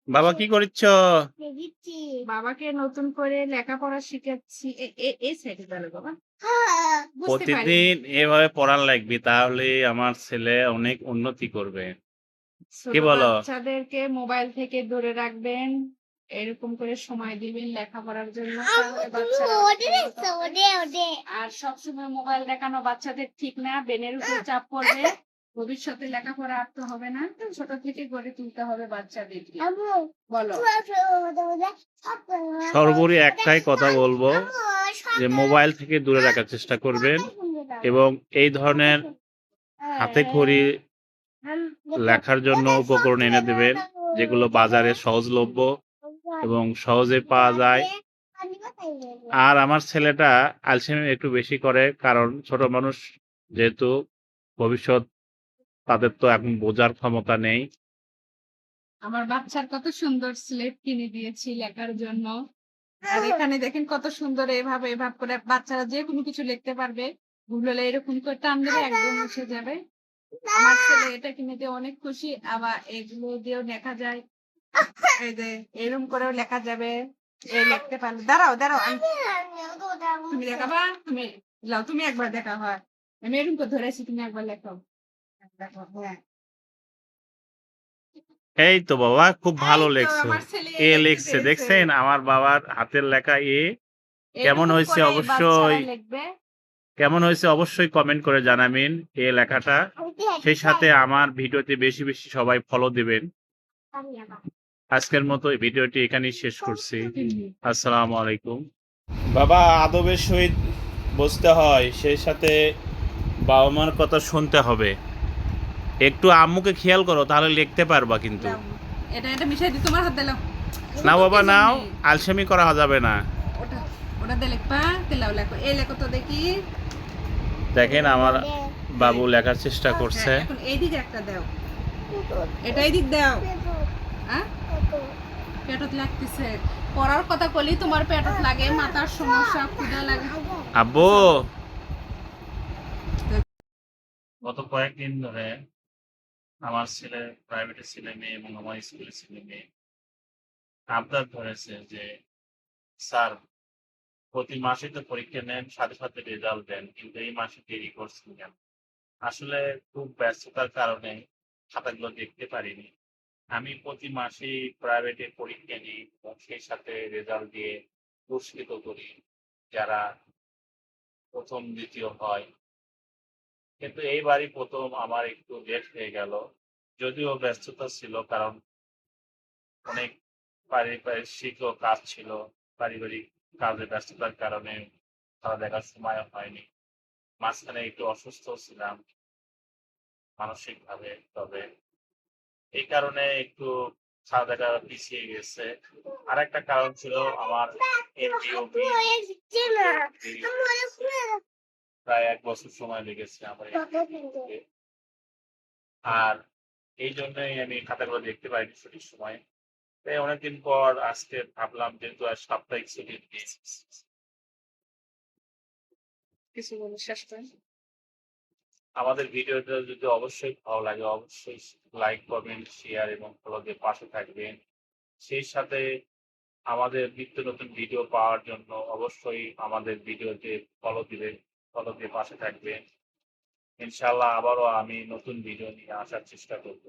বাবা কি করছ? বাবাকে নতুন করে লেখাপড়া শিখাচ্ছি। এই সাইডে গেল বাবা। বুঝতে পারি। প্রতিদিন এভাবে পড়ান লাগবে, তাহলে আমার ছেলে অনেক উন্নতি করবে। ছোট কি বলো? বাচ্চাদেরকে মোবাইল থেকে দূরে রাখবেন। এরকম করে সময় দিবেন লেখাপড়ার জন্য। তাহলে বাচ্চারা আর সবসময় মোবাইল দেখানো বাচ্চাদের ঠিক না। ব্রেনের উপর চাপ পড়বে। ভবিষ্যতে লেখাপড়া আর তো হবে না। ছোট থেকে গড়ে তুলতে হবে বাচ্চাদেরকে। বলো। সর্বোপরি একটাই কথা বলবো যে মোবাইল থেকে দূরে রাখার চেষ্টা করবেন এবং এই ধরনের হাতে খড়ি লেখার জন্য উপকরণ এনে দেবেন, যেগুলো বাজারে সহজলভ্য এবং সহজে পাওয়া যায়। আর আমার ছেলেটা আলসেমি একটু বেশি করে, কারণ ছোট মানুষ যেহেতু, ভবিষ্যৎ তাদের তো এখন বোঝার ক্ষমতা নেই। আমার বাচ্চার কত সুন্দর স্লেট কিনে দিয়েছি লেখার জন্য। আর এখানে দেখেন কত সুন্দর এভাবে করে বাচ্চারা যে কোনো কিছু লিখতে পারবে। গুগলে এরকম করে টান দিলে একদম এসে যাবে। আমার ছেলে এটা কিনে দিয়ে অনেক খুশি। আবার এগুলো দিয়েও লেখা যায়। এই যে এরকম করেও লেখা যাবে। লিখতে পারলে দাঁড়াও তুমি দেখাবা। তুমি একবার দেখা হয়। আমি এরকম করে ধরেছি, তুমি একবার লেখো। দেখো, হ্যাঁ। এই তো বাবা, খুব ভালো লেখছো। আমার ছেলে এ লিখতে লিখছে, পেরেছে। দেখছেন আমার বাবার হাতের লেখা এ। কেমন এরকম হয়েছে করে বাচ্চারা অবশ্যই লিখবে। কমেন্ট করে জানাবেন এ লেখাটা। সেই সাথে আমার ভিডিওতে বেশি বেশি সবাই ফলো দিবেন। আজকের মতো এই ভিডিওটি এখানেই শেষ করছি। আসসালামু আলাইকুম। বাবা, আদবের সহিত বসতে হয়, সেই সাথে বাবা মার কথা শুনতে হবে। একটু আম্মুকে খেয়াল করো, তাহলে লিখতে পারবা কিন্তু। এটা মিশাই দি, তোমার হাত দিলাও। না বাবা নাও, আলসেমি করা যাবে না। ওটা ওটা দিয়ে লিখবা, দিলাও লেখো। এই লেখো তো দেখি। দেখেন আমার বাবু লেখার চেষ্টা করছে। এখন এই দিকে একটা দাও। এটা এই দিক দাও। হ্যাঁ, পেটত লাগতেছে। পড়ার কথা বলি, তোমার পেটত লাগে, মাথার সমস্যা, ক্ষুধা লাগে। আব্বু, গত কয়েকদিন ধরে আমার ছেলে, প্রাইভেটের ছেলে মেয়ে এবং আমার স্কুলের ছেলে মেয়ে আবদার ধরেছে যে স্যার, প্রতি মাসে তো পরীক্ষা নেন, সাথে সাথে রেজাল্ট দেন, কিন্তু এই মাসে দেরি করছেন কেন? আসলে খুব ব্যস্ততার কারণে খাতাগুলো দেখতে পারিনি। আমি প্রতি মাসেই প্রাইভেটে পরীক্ষা নিই এবং সেই সাথে রেজাল্ট দিয়ে পুরস্কৃত করি যারা প্রথম দ্বিতীয় হয়। কিন্তু এইবারই প্রথম আমার একটু লেট হয়ে গেল, যদিও ব্যস্ততা ছিল, কারণ অনেক পারিপার্শ্বিক কাজ ছিল। পারিবারিক কাজে ব্যস্ততার কারণে খেলা দেখার সময় হয়নি। মাঝখানে একটু অসুস্থ ছিলাম মানসিক ভাবে, তবে এই কারণে একটু খেলা দেখা পিছিয়ে গেছে। আর একটা কারণ ছিল আমার এমবিওপি, প্রায় 1 বছর সময় লেগেছে আমার MBA। আর এই জন্যই আমি খাতাগুলো দেখতে পাইনি সঠিক সময়। তাই অনেকদিন পর আজকে ভাবলাম, যেহেতু আজ সাপ্তাহিক ছুটির দিন, কিছু বলে শেষ করেন। আমাদের ভিডিওটা যদি অবশ্যই ভালো লাগে, অবশ্যই লাইক করবেন, শেয়ার এবং ফলো দিয়ে পাশে থাকবেন। সেই সাথে আমাদের নিত্য নতুন ভিডিও পাওয়ার জন্য অবশ্যই আমাদের ভিডিওতে ফলো দিবেন, ফলো দিয়ে পাশে থাকবেন। ইনশাআল্লাহ আবারও আমি নতুন ভিডিও নিয়ে আসার চেষ্টা করব।